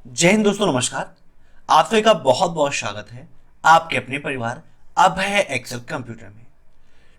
जय हिंद दोस्तों, नमस्कार। आप सभी का बहुत बहुत स्वागत है आपके अपने परिवार अभय एक्सेल कंप्यूटर में।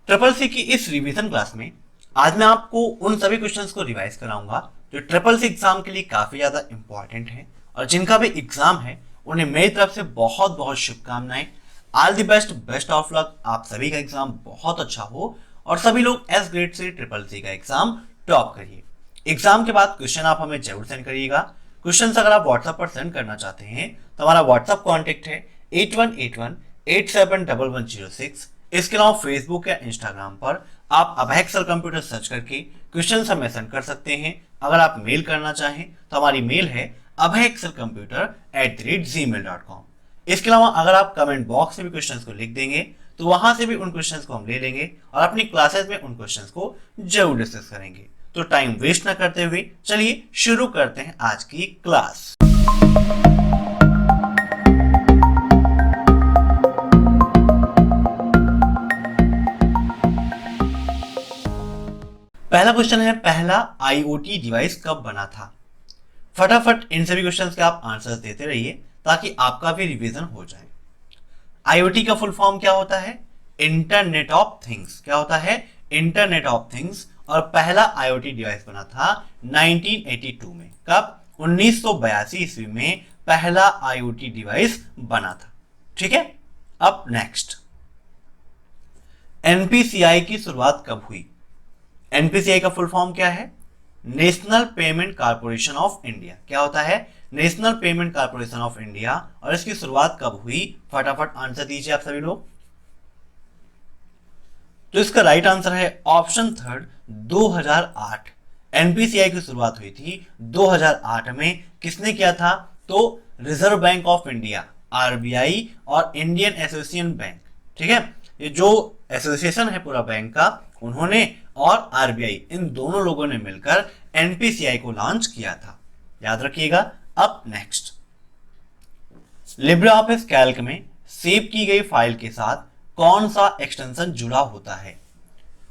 ट्रिपल सी की इस रिवीजन क्लास में आज मैं आपको उन सभी क्वेश्चंस को रिवाइज कराऊंगा जो ट्रिपल सी एग्जाम के लिए काफी ज्यादा इंपॉर्टेंट है और जिनका भी एग्जाम है उन्हें मेरी तरफ से बहुत बहुत शुभकामनाएं। All the best, best of luck. आप सभी का एग्जाम बहुत अच्छा हो और सभी लोग एस ग्रेड से ट्रिपल सी का एग्जाम टॉप करिए। एग्जाम के बाद क्वेश्चन आप हमें जरूर सेंड करिएगा। क्वेश्चन अगर आप व्हाट्सएप पर सेंड करना चाहते हैं तो हमारा व्हाट्सएप कॉन्टेक्ट है 8181871106। इसके अलावा फेसबुक या इंस्टाग्राम पर आप अभय एक्सेल कंप्यूटर सर्च करके क्वेश्चन हमें सेंड कर सकते हैं। अगर आप मेल करना चाहें तो हमारी मेल है abhayexcelcomputer@gmail.com। इसके अलावा अगर आप कमेंट बॉक्स में भी क्वेश्चंस को लिख देंगे तो वहां से भी उन क्वेश्चंस को हम ले लेंगे और अपनी क्लासेस में उन क्वेश्चंस को जरूर डिस्कस करेंगे। तो टाइम वेस्ट ना करते हुए चलिए शुरू करते हैं आज की क्लास। पहला क्वेश्चन है, पहला आईओटी डिवाइस कब बना था? फटाफट इन सभी क्वेश्चंस के आप आंसर्स देते रहिए ताकि आपका भी रिवीजन हो जाए। आईओटी का फुल फॉर्म क्या होता है? Internet of things. क्या होता है? Internet of things. और पहला आईओटी डिवाइस बना था 1982 में। कब? 1982 ईस्वी में पहला आईओटी डिवाइस बना था। ठीक है, अब नेक्स्ट, एनपीसीआई की शुरुआत कब हुई? एनपीसीआई का फुल फॉर्म क्या है? National payment corporation of India. क्या होता है? National payment corporation of India. और इसकी शुरुआत कब हुई? फटाफट आंसर दीजिए आप सभी लोग। तो इसका राइट आंसर है ऑप्शन थर्ड, 2008। एनपीसीआई की शुरुआत हुई थी 2008 में। किसने किया था? तो reserve bank of India, RBI, और इंडियन एसोसिएशन बैंक। ठीक है, ये जो एसोसिएशन है पूरा बैंक का, उन्होंने और आरबीआई, इन दोनों लोगों ने मिलकर एनपीसीआई को लॉन्च किया था। याद रखिएगा। अब नेक्स्ट, लिब्रे ऑफिस कैल्क में सेव की गई फाइल के साथ कौन सा एक्सटेंशन जुड़ा होता है?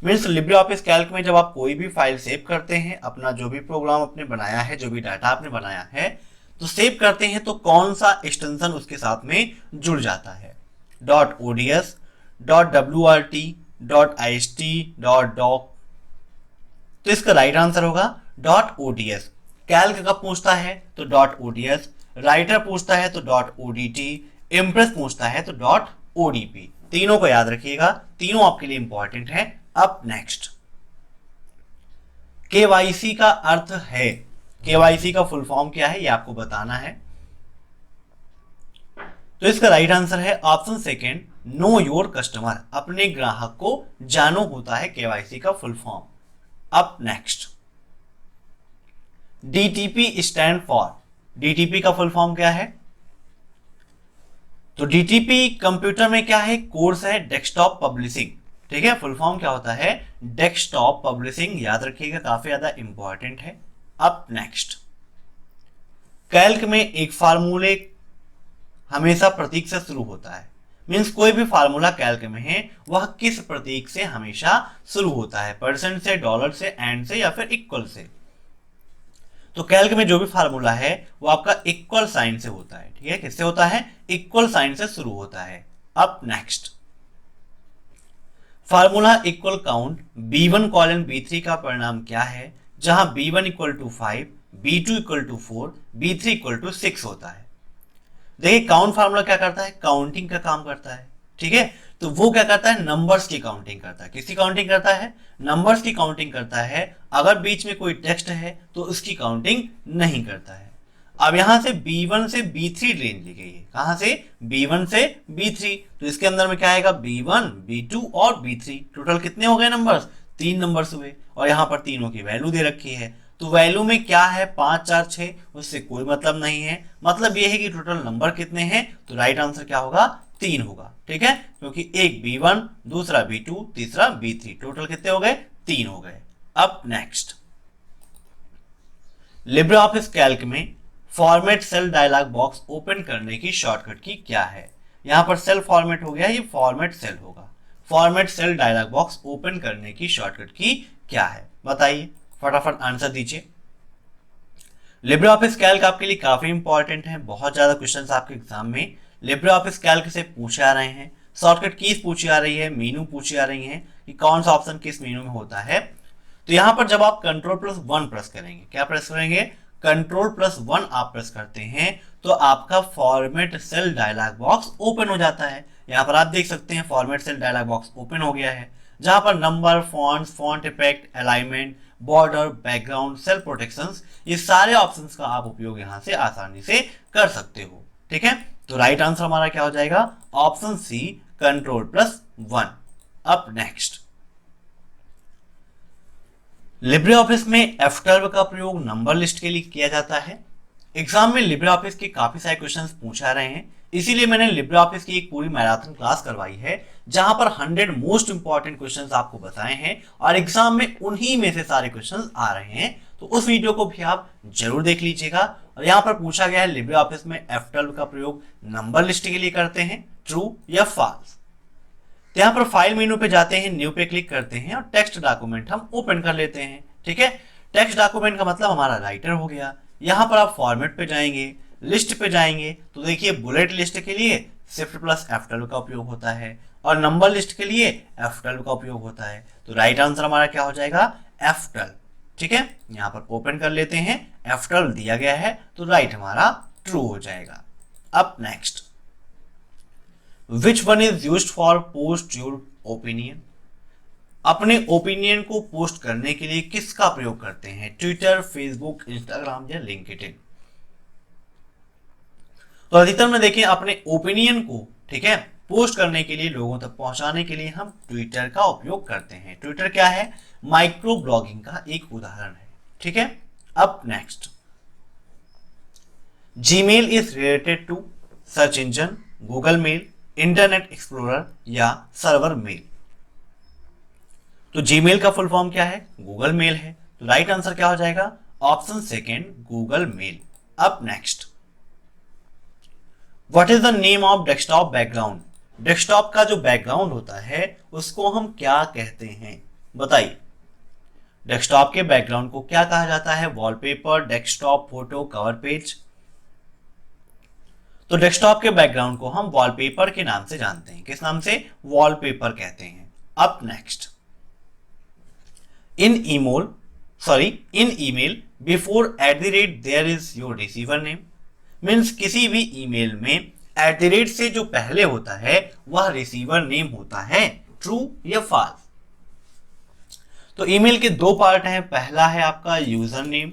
मीन्स लिब्रे ऑफिस कैल्क में जब आप कोई भी फाइल सेव करते हैं, अपना जो भी प्रोग्राम आपने बनाया है, जो भी डाटा आपने बनाया है, तो सेव करते हैं तो कौन सा एक्सटेंशन उसके साथ में जुड़ जाता है? .ods, .wrt, .ist, .doc। तो इसका राइट आंसर होगा .ods। कैल्क कब पूछता है तो .ods, राइटर पूछता है तो .odt, इम्प्रेस पूछता है तो .odp। तीनों को याद रखिएगा, तीनों आपके लिए इंपॉर्टेंट है। अब नेक्स्ट, केवाईसी का अर्थ है, केवाईसी का फुल फॉर्म क्या है ये आपको बताना है। तो इसका राइट आंसर है option second, know your customer. अपने ग्राहक को जानो होता है केवाईसी का फुल फॉर्म। अब next, DTP stand for. DTP का फुल फॉर्म क्या है? तो डीटीपी कंप्यूटर में क्या है? कोर्स है डेस्कटॉप पब्लिशिंग। ठीक है, फुल फॉर्म क्या होता है? Desktop publishing. याद रखिएगा, काफी ज्यादा इंपॉर्टेंट है। अब नेक्स्ट, कैल्क में एक फार्मूले हमेशा प्रतीक से शुरू होता है। मीन्स कोई भी फार्मूला कैल्क में है वह किस प्रतीक से हमेशा शुरू होता है? परसेंट से, डॉलर से, एंड से, या फिर इक्वल से? तो कैल्क में जो भी फार्मूला है वो आपका इक्वल साइन से होता है। ठीक है, किससे होता है? इक्वल साइन से शुरू होता है। अब next, formula equal count b1 colon b3 का परिणाम क्या है? जहां b1 equal to 5, b2 equal to 4, b3 equal to 6 होता है। देखिए, काउंट फार्मूला क्या करता है? काउंटिंग का काम करता है। ठीक है, तो वो क्या करता है? नंबर्स की काउंटिंग करता है। किसकी काउंटिंग करता है? नंबर्स की काउंटिंग करता है। अगर बीच में कोई टेक्स्ट है तो उसकी काउंटिंग नहीं करता है। अब यहां से b1 से b3 रेंज ली गई है। कहां से? b1 से b3। तो इसके अंदर में क्या आएगा? b1, b2 और b3। टोटल कितने हो गए नंबर्स? 3 नंबर्स हुए। और यहां पर तीनों की वैल्यू दे रखी है। तो वैल्यू में क्या है? 5, 4, 6। उससे कोई मतलब नहीं है। मतलब ये है कि टोटल नंबर कितने हैं? तो राइट आंसर क्या होगा? 3 होगा। ठीक है, क्योंकि एक b1, दूसरा b2, तीसरा b3। टोटल कितने हो गए? 3 हो गए। अब नेक्स्ट, लिब्रे ऑफिस कैल्क में format cell dialog box open करने की शॉर्टकट की क्या है? यहां पर सेल फॉर्मेट हो गया, ये फॉर्मेट सेल होगा। Format cell dialog box open करने की शॉर्टकट की क्या है? बताइए, फटाफट आंसर दीजिए। लिब्रे ऑफिस कैल्क आपके लिए काफी इंपॉर्टेंट है, बहुत ज्यादा क्वेश्चंस आपके एग्जाम में लिब्रे ऑफिस कैल्क से पूछे आ रहे हैं। शॉर्टकट कीज पूछी आ रही है, मेनू पूछी आ रही है कि कौन सा ऑप्शन किस मेनू में होता है। तो यहाँ पर जब आप Ctrl+1 प्रेस करेंगे, क्या प्रेस करेंगे, Ctrl+1 आप प्रेस करते हैं तो आपका format cell dialog box open हो जाता है। यहाँ पर आप देख सकते हैं format cell dialog box open हो गया है, जहां पर number, fonts, font effect, alignment, border, background, cell protections, ये सारे ऑप्शंस का आप उपयोग यहां से आसानी से कर सकते हो। ठीक है, तो राइट आंसर हमारा क्या हो जाएगा, ऑप्शन सी, Ctrl+1। अब नेक्स्ट, लिब्रे ऑफिस में F12 का प्रयोग नंबर लिस्ट के लिए किया जाता है। एग्जाम में लिब्रे ऑफिस के काफी सारे क्वेश्चंस पूछा रहे हैं, इसीलिए मैंने लिब्रे ऑफिस की एक पूरी मैराथन क्लास करवाई है, जहां पर 100 मोस्ट इंपॉर्टेंट क्वेश्चंस आपको बताए हैं और एग्जाम में उन्हीं में से सारे क्वेश्चंस आ रहे हैं। तो उस वीडियो को भी आप जरूर देख लीजिएगा। और यहाँ पर पूछा गया है लिब्रे ऑफिस में F12 का प्रयोग नंबर लिस्ट के लिए करते हैं, ट्रू या फॉल्स। तो यहाँ पर फाइल मेनू पे जाते हैं, न्यू पे क्लिक करते हैं और टेक्स्ट डॉक्यूमेंट हम ओपन कर लेते हैं। ठीक है, टेक्स्ट डॉक्यूमेंट का मतलब हमारा राइटर हो गया। यहाँ पर आप फॉर्मेट पे जाएंगे, लिस्ट पे जाएंगे तो देखिए बुलेट लिस्ट के लिए Shift+F12 का उपयोग होता है और नंबर लिस्ट के लिए F12 का उपयोग होता है। तो राइट आंसर हमारा क्या हो जाएगा, F12। ठीक है, यहाँ पर ओपन कर लेते हैं, F12 दिया गया है तो राइट हमारा ट्रू हो जाएगा। अब next, which one is used for post your opinion. अपने ओपिनियन को पोस्ट करने के लिए किसका प्रयोग करते हैं, ट्विटर, फेसबुक, इंस्टाग्राम या लिंक्डइन। तो अधिकतर में देखें अपने ओपिनियन को, ठीक है, पोस्ट करने के लिए, लोगों तक पहुंचाने के लिए हम ट्विटर का उपयोग करते हैं। ट्विटर क्या है, माइक्रो ब्लॉगिंग का एक उदाहरण है। ठीक है, अब next, Gmail is related to search engine, Google mail, Internet Explorer या सर्वर मेल। तो जीमेल का फुल फॉर्म क्या है, गूगल मेल है। तो राइट आंसर क्या हो जाएगा, ऑप्शन सेकेंड, गूगल मेल। अब next, what is the name of desktop background. Desktop का जो बैकग्राउंड होता है उसको हम क्या कहते हैं, बताइए। डेस्कटॉप के बैकग्राउंड को क्या कहा जाता है, wallpaper, desktop photo, cover page. तो डेस्कटॉप के बैकग्राउंड को हम वॉलपेपर के नाम से जानते हैं। किस नाम से, वॉलपेपर कहते हैं। अब next, in email before @ there is your receiver name. Means किसी भी ईमेल में @ से जो पहले होता है वह रिसीवर नेम होता है, ट्रू या फॉल्स। तो ईमेल के दो पार्ट हैं, पहला है आपका यूजर नेम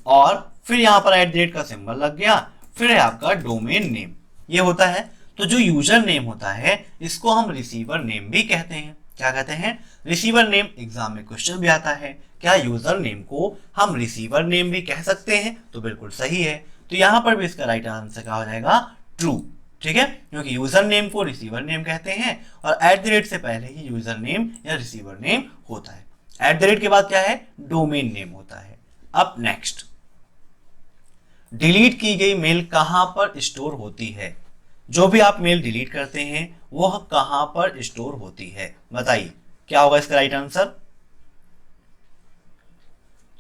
और फिर यहां पर @ का सिंबल लग गया, फिर है आपका डोमेन नेम, ये होता है। तो जो यूजर नेम होता है इसको हम रिसीवर नेम भी कहते हैं। क्या कहते हैं, रिसीवर नेम। एग्जाम में क्वेश्चन भी आता है, क्या यूजर नेम को हम रिसीवर नेम भी कह सकते हैं, तो बिल्कुल सही है। तो यहां पर भी इसका राइट आंसर क्या हो जाएगा, ट्रू। ठीक है, क्योंकि यूजर नेम को रिसीवर नेम कहते हैं और @ से पहले ही यूजर नेम या रिसीवर नेम होता है। @ के बाद क्या है, डोमेन नेम होता है। अब नेक्स्ट, डिलीट की गई मेल कहां पर स्टोर होती है। जो भी आप मेल डिलीट करते हैं वह कहां पर स्टोर होती है, बताइए क्या होगा इसका राइट आंसर।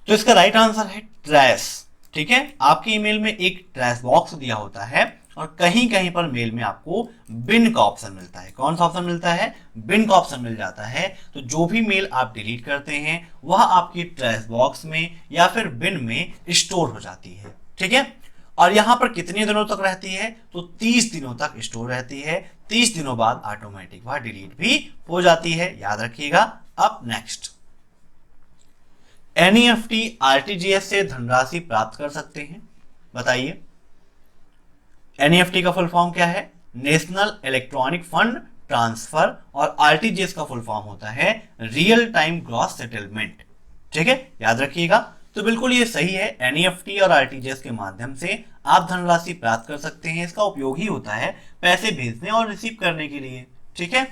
तो इसका राइट आंसर है ट्रैश। ठीक है, आपके ईमेल में एक ट्रैश बॉक्स दिया होता है और कहीं कहीं पर मेल में आपको बिन का ऑप्शन मिलता है। कौन सा ऑप्शन मिलता है, बिन का ऑप्शन मिल जाता है। तो जो भी मेल आप डिलीट करते हैं वह आपकी ट्रैश बॉक्स में या फिर बिन में स्टोर हो जाती है। ठीक है, और यहां पर कितने दिनों तक रहती है, तो 30 दिनों तक स्टोर रहती है। 30 दिनों बाद ऑटोमेटिक वह डिलीट भी हो जाती है, याद रखिएगा। अब नेक्स्ट, NEFT RTGS से धनराशि प्राप्त कर सकते हैं, बताइए। NEFT का फुल फॉर्म क्या है, नेशनल इलेक्ट्रॉनिक फंड ट्रांसफर, और RTGS का फुल फॉर्म होता है रियल टाइम ग्रॉस सेटलमेंट। ठीक है, याद रखिएगा। तो बिल्कुल ये सही है, NEFT और RTGS के माध्यम से आप धनराशि प्राप्त कर सकते हैं। इसका उपयोग ही होता है पैसे भेजने और रिसीव करने के लिए। ठीक है,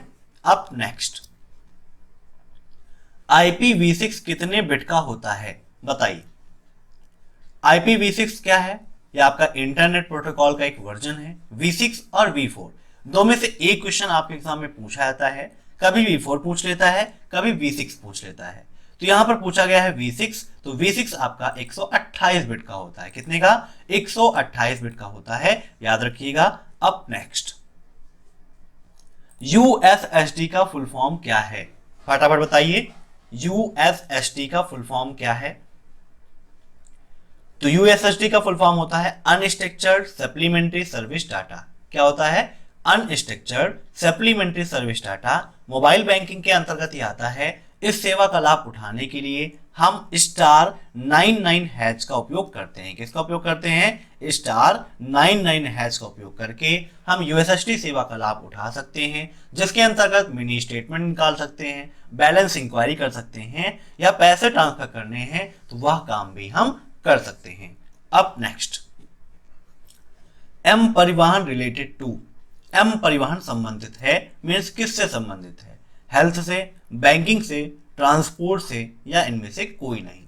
अब नेक्स्ट, IPv6 कितने बिट का होता है, बताइए। IPv6 क्या है, ये आपका इंटरनेट प्रोटोकॉल का एक वर्जन है। V6 और V4 दो में से एक क्वेश्चन आपके एग्जाम में पूछा जाता है, कभी V4 पूछ लेता है, कभी V6 पूछ लेता है। तो तो यहां पर पूछा गया है V6, तो V6 आपका 128 बिट का होता है। कितने का? 128 बिट का होता है, याद रखिएगा। अब नेक्स्ट, USSD का फुल फॉर्म क्या है? फटाफट बताइए, USSD का फुल फॉर्म क्या है? तो USSD का फुल फॉर्म होता है अनस्ट्रक्चर्ड सप्लीमेंट्री सर्विस डाटा। क्या होता है? Unstructured supplementary service data. Mobile banking के अंतर्गत ही आता है। इस सेवा का लाभ उठाने के लिए हम *99# का उपयोग करते हैं। किसका उपयोग करते हैं? *99# का उपयोग करके हम USSD सेवा का लाभ उठा सकते हैं, जिसके अंतर्गत मिनी स्टेटमेंट निकाल सकते हैं, बैलेंस इंक्वायरी कर सकते हैं, या पैसे ट्रांसफर करने हैं तो वह काम भी हम कर सकते हैं। अब नेक्स्ट, एम परिवहन रिलेटेड टू। एम परिवहन संबंधित है, मीन्स किससे संबंधित है? हेल्थ से, बैंकिंग से, ट्रांसपोर्ट से, या इनमें से कोई नहीं।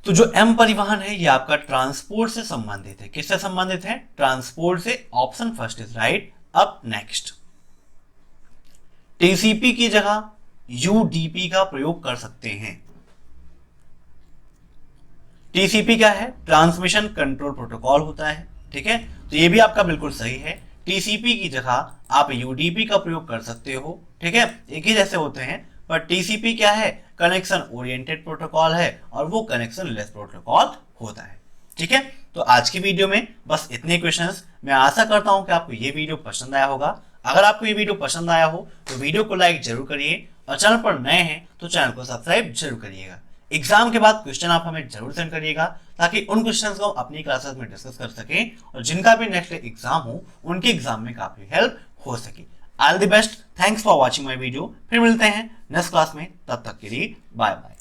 तो जो एम परिवहन है ये आपका ट्रांसपोर्ट से संबंधित है। किससे संबंधित है? ट्रांसपोर्ट से। Option first is right. अब नेक्स्ट, टीसीपी की जगह यूडीपी का प्रयोग कर सकते हैं। टीसीपी क्या है? ट्रांसमिशन कंट्रोल प्रोटोकॉल होता है, ठीक है। तो ये भी आपका बिल्कुल सही है। टीसीपी की जगह आप यूडीपी का प्रयोग कर सकते हो, ठीक है। एक ही जैसे होते हैं, पर टीसीपी क्या है? कनेक्शन ओरिएंटेड प्रोटोकॉल है और वो कनेक्शन लेस प्रोटोकॉल होता है, ठीक है। तो आज की वीडियो में बस इतने क्वेश्चंस। मैं आशा करता हूं कि आपको ये वीडियो पसंद आया होगा। अगर आपको ये वीडियो पसंद आया हो तो वीडियो को लाइक जरूर करिए, और चैनल पर नए हैं तो चैनल को सब्सक्राइब जरूर करिएगा। एग्जाम के बाद क्वेश्चन आप हमें जरूर सेंड करिएगा, ताकि उन क्वेश्चंस को हम अपनी क्लासेस में डिस्कस कर सकें, और जिनका भी नेक्स्ट एग्जाम हो उनके एग्जाम में काफी हेल्प हो सके। All the best, thanks for watching my video. फिर मिलते हैं नेक्स्ट क्लास में, तब तक के लिए बाय बाय।